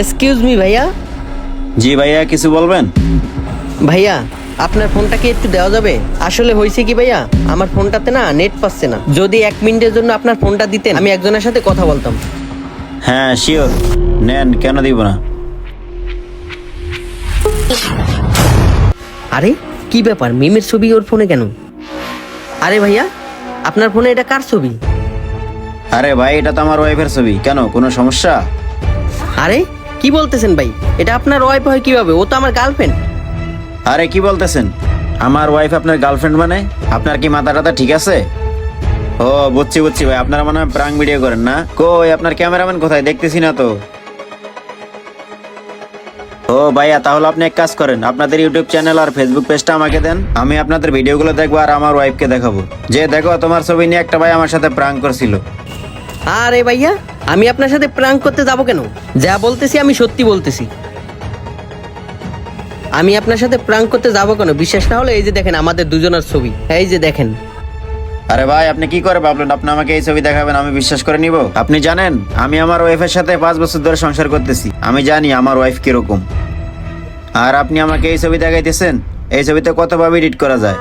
Excuse me ভাইয়া। জি ভাইয়া, কিছু বলবেন? ভাইয়া আপনার ফোনটা কি একটু দেওয়া যাবে? আসলে হয়েছে কি ভাইয়া, আমার ফোনটাতে না নেট পাচ্ছে না। যদি 1 মিনিটের জন্য আপনার ফোনটা দিতেন, আমি একজনের সাথে কথা বলতাম। হ্যাঁ শিওর, নেন, কেন দিব না। আরে কি ব্যাপার, মিমের ছবি ওর ফোনে কেন? আরে ভাইয়া আপনার ফোনে এটা কার ছবি? আরে ভাই, এটা তো আমার ওয়াইফের ছবি। কেন, কোনো সমস্যা? আরে কি বলতেছেন ভাই, এটা আপনার ওয়াইফ হয় কিভাবে? ও তো আমার গার্লফ্রেন্ড। আরে কি বলতেছেন, আমার ওয়াইফ আপনার গার্লফ্রেন্ড মানে? আপনার কি মাথা টাথা ঠিক আছে? ও বুঝছি বুঝছি ভাই, আপনারা মনে হয় প্রাঙ্ক ভিডিও করেন না? কই আপনার ক্যামেরাম্যান কোথায়? দেখতেছি না তো। ও ভাইয়া, তাহলে আপনি এক কাজ করেন, আপনাদের ইউটিউব চ্যানেল আর ফেসবুক পেজটা আমাকে দেন, আমি আপনাদের ভিডিওগুলো দেখবো আর আমার ওয়াইফকে দেখাবো যে দেখো তোমার ছবি নিয়ে একটা ভাই আমার সাথে প্রাঙ্ক করছিল। আরে ভাইয়া আমি আপনার সাথে প্রাঙ্ক করতে যাব কেন? যা বলতেছি আমি সত্যি বলতেছি। আমি আপনার সাথে প্রাঙ্ক করতে যাব কেন? বিশ্বাস না হলে এই যে দেখেন আমাদের দুজনের ছবি, এই যে দেখেন। আরে ভাই, আপনি কি করে ভাবলেন আপনি আমাকে এই ছবি দেখাবেন আমি বিশ্বাস করে নিব? আপনি জানেন আমি আমার ওয়াইফের সাথে 5 বছর ধরে সংসার করতেছি, আমি জানি আমার ওয়াইফ কিরকম। আর আপনি আমাকে এই ছবি দেখাইতেছেন, এই ছবিতে কতভাবে এডিট করা যায়,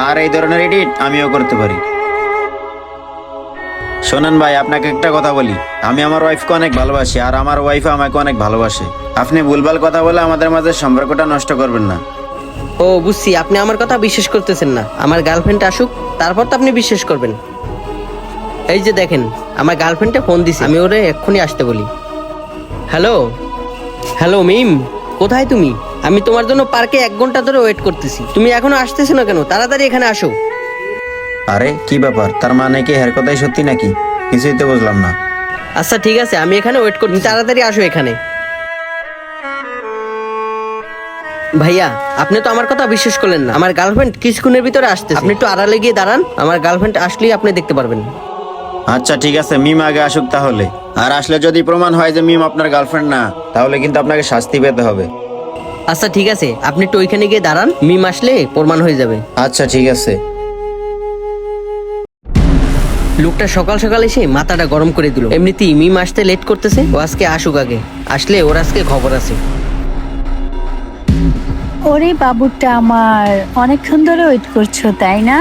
আর এই ধরনের এডিট আমিও করতে পারি। শোনেন ভাই, আপনাকে একটা কথা বলি, আমি আমার ওয়াইফকে অনেক ভালোবাসি আর আমার ওয়াইফও আমাকে অনেক ভালোবাসে। আপনি ভুলভাল কথা বলে আমাদের মাঝে সম্পর্কটা নষ্ট করবেন না। ও বুঝছি, আপনি আমার কথা বিশ্বাস করতেছেন না। আমার গার্লফ্রেন্ড আসুক, তারপর তো আপনি বিশ্বাস করবেন। এই যে দেখেন আমার গার্লফ্রেন্ডে ফোন দিছে, আমি ওরে এক্ষুনি আসতে বলি। হ্যালো হ্যালো মিম, কোথায় তুমি? আমি তোমার জন্য পার্কে 1 ঘন্টা ধরে ওয়েট করতেছি, তুমি এখনো আসতেছো না কেন? তাড়াতাড়ি এখানে আসো। আরে কি ব্যাপার, তার মানে কি হের কথাই সত্যি নাকি? কিছুই তো বুঝলাম না। আচ্ছা ঠিক আছে, আমি এখানে ওয়েট করছি, তাড়াতাড়ি আসো এখানে। ভাইয়া আপনি তো আমার কথা বিশ্বাস করলেন না। আমার গার্লফ্রেন্ড কিছুক্ষণের ভিতরে আসতেছে, আপনি একটু আড়ালে গিয়ে দাঁড়ান, আমার গার্লফ্রেন্ড আসলেই আপনি দেখতে পারবেন। আচ্ছা ঠিক আছে, মিম আগে আসুক তাহলে। আর আসলে যদি প্রমাণ হয় যে মিম আপনার গার্লফ্রেন্ড না, তাহলে কিন্তু আপনাকে শাস্তি পেতে হবে। আচ্ছা ঠিক আছে, আপনি একটু ওইখানে গিয়ে দাঁড়ান, মিম আসলে প্রমাণ হয়ে যাবে। আচ্ছা ঠিক আছে। লোকটা সকাল সকাল এসে মাথাটা গরম করে দিল। এমনিতেই মিম আসতে লেট করতেছে, ও আজকে আসুক আগে, আসলে ওর আজকে খবর আছে। ওরে বাবুটা আমার, অনেকক্ষণ ধরে ওয়েট করছো তাই না?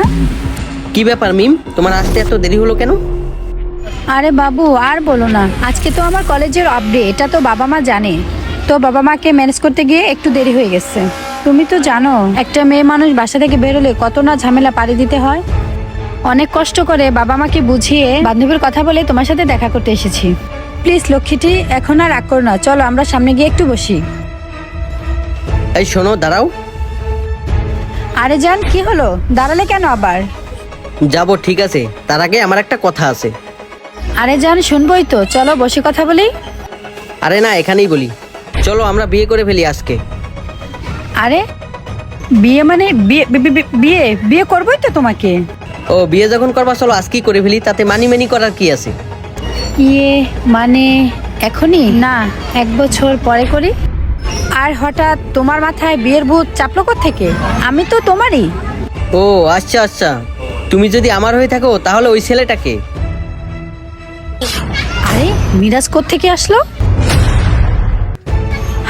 কি ব্যাপার মিম, তোমার আসতে এত দেরি হলো কেন? আরে বাবু আর বলো না, আজকে তো আমার কলেজের আপডেট, এটা তো বাবা মা জানে। তো বাবা মাকে ম্যানেজ করতে গিয়ে একটু দেরি হয়ে গেছে। তুমি তো জানো একটা মেয়ে মানুষ বাসা থেকে বেরোলে কত না ঝামেলা পাড়ি দিতে হয়। অনেক কষ্ট করে বাবা মাকে বুঝিয়ে বান্ধবীর কথা বলে তোমার সাথে দেখা করতে এসেছি। প্লিজ লক্ষ্মীটি, এখন আর রাগ করো না, চলো আমরা সামনে গিয়ে একটু বসি। এই শোনো, দাঁড়াও। আরে জান, কি হলো, দাঁড়ালে কেন আবার? যাবো ঠিক আছে, তার আগে আমার একটা কথা আছে। আরে জান, শুনবোই তো, চলো বসে কথা বলি। আরে না, এখানেই বলি, চলো আমরা বিয়ে করে ফেলি আজকে। আরে বিয়ে মানে বিয়ে বিয়ে বিয়ে বিয়ে করবোই তো তোমাকে। ও বিয়ে যখন করবা চলো আজকেই করে ফেলি, তাতে মানি মানি করার কি আছে? ইয়ে মানে এখনই না, 1 বছর পরে করি। আর হঠাৎ তোমার মাথায় বিয়ের ভূত চাপলো থেকে? আমি তো তোমারই। ও আচ্ছা আচ্ছা, তুমি যদি আমার হয়ে থাকো তাহলে ওই ছেলেটাকে। আরে মিরাজ থেকে আসলো?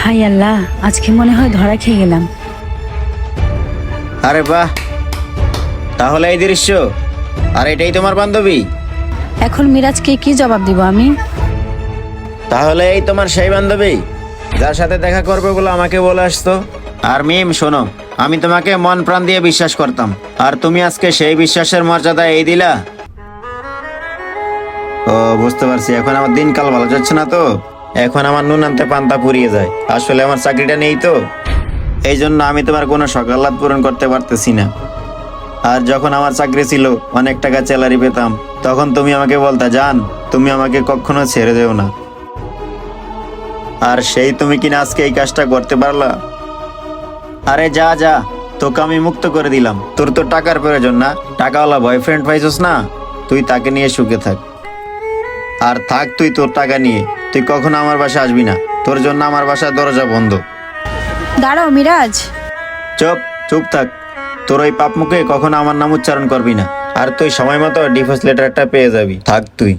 হাই আল্লাহ, আজকে মনে হয় ধরা খেয়ে গেলাম। আরে বাহ, তাহলে এই দৃশ্য, আর এটাই তোমার বান্ধবী? এখন মিরাজকে কি জবাব দিব আমি? তাহলে এই তোমার সেই বান্ধবী যার সাথে দেখা করবে বলে আমাকে বলে আসতো? আর মিম শোনো, আমি তোমাকে মন প্রাণ দিয়ে বিশ্বাস করতাম, আর তুমি আজকে সেই বিশ্বাসের মর্যাদা এই দিলা? ও বুঝতে পারছি, এখন আমার দিনকাল ভালো যাচ্ছে না তো, এখন আমার নুন আনতে পান্তা পুড়িয়ে যায়। আসলে আমার চাকরিটা নেই তো, এই জন্য আমি তোমার কোনো সকালাত পূরণ করতে পারতেছি না। আর যখন আমার চাকরি ছিল, অনেক টাকা স্যালারি পেতাম, তখন তুমি আমাকে বলতা জান তুমি আমাকে কখনো ছেড়ে দেও না। আর সেই তুমি কিনা আজকে এই কাজটা করতে পারলা? আরে যা যা, তোকে আমি মুক্ত করে দিলাম, তোর তো টাকার প্রয়োজন না, টাকাওয়ালা বয়ফ্রেন্ড পাইছস না, তুই তাকে নিয়ে সুখে থাক। আর থাক তুই তোর টাকা নিয়ে, তুই কখনো আমার বাসায় আসবি না, তোর জন্য আমার বাসার দরজা বন্ধ। দাঁড়াও মিরাজ। চুপ চুপ থাক, তোর ওই পাপ মুখে কখনো আমার নাম উচ্চারণ করবি না, আর তুই সময় মতো ডিভোর্স লেটারটা পেয়ে যাবি, থাক তুই।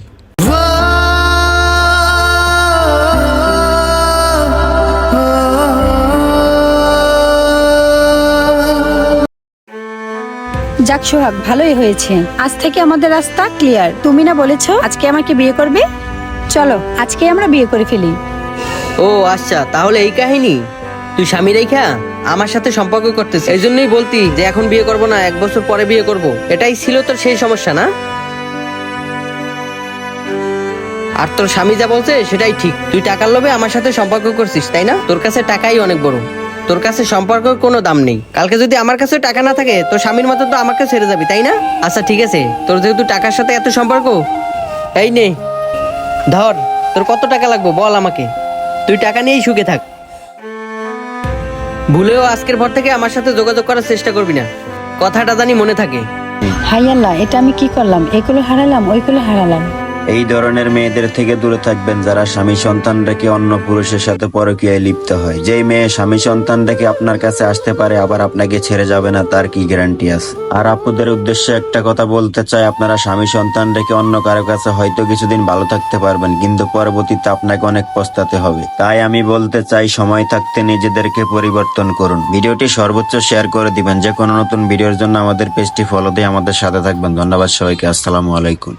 যাক সোহাগ, ভালোই হয়েছে। আজ থেকে আমাদের রাস্তা ক্লিয়ার। তুমি না বলেছো আজকে আমাকে বিয়ে করবে? চলো আজকে আমরা বিয়ে করে ফেলি। ও আচ্ছা, তাহলে এই কাহিনী। তুই স্বামী রেখা আমার সাথে সম্পর্ক করতেছিস, এই জন্যই বলতি যে এখন বিয়ে করব না, 1 বছর পরে বিয়ে করব। এটাই ছিল তোর সেই সমস্যা না? আর তোর স্বামী যা বলছে সেটাই ঠিক। তুই টাকার লোভে আমার সাথে সম্পর্ক করছিস, তাই না? তোর কাছে টাকাই অনেক বড়, তোর কাছে সম্পর্কের কোনো দাম নেই। কালকে যদি আমার কাছে টাকা না থাকে, তোর স্বামীর মতো তো আমাকে ছেড়ে যাবি, তাই না? আচ্ছা ঠিক আছে, তোর যেহেতু টাকার সাথে এত সম্পর্ক, এই নে ধর, তোর কত টাকা লাগবে বল আমাকে, তুই টাকা নিয়েই সুখে থাক। ভুলেও আজকের পর থেকে আমার সাথে যোগাযোগ করার চেষ্টা করবি না, কথাটা জানি মনে থাকে। হাই আল্লাহ, এটা আমি কি করলাম? এগুলো হারালাম, ওইগুলো হারালাম। এই ধরনের মেয়েদের থেকে দূরে থাকবেন যারা স্বামী সন্তান রেখে অন্য পুরুষের সাথে পরকীয়ায় লিপ্ত হয়। যেই মেয়ে স্বামী সন্তান রেখে আপনার কাছে আসতে পারে আবার আপনাকে ছেড়ে যাবে না, তার কি গ্যারান্টি আছে? আর আপুদের উদ্দেশ্যে একটা কথা বলতে চাই, আপনারা স্বামী সন্তান রেখে অন্য কারো কাছে হয়তো কিছুদিন ভালো থাকতে পারবেন, কিন্তু পরবর্তীতে আপনাকে অনেক পস্তাতে হবে। তাই আমি বলতে চাই, সময় থাকতে নিজেদেরকে পরিবর্তন করুন। ভিডিওটি সর্বোচ্চ শেয়ার করে দিবেন। যে কোনো নতুন ভিডিওর জন্য আমাদের পেজটি ফলো দিয়ে আমাদের সাথে থাকবেন। ধন্যবাদ সবাইকে। আসসালামু আলাইকুম।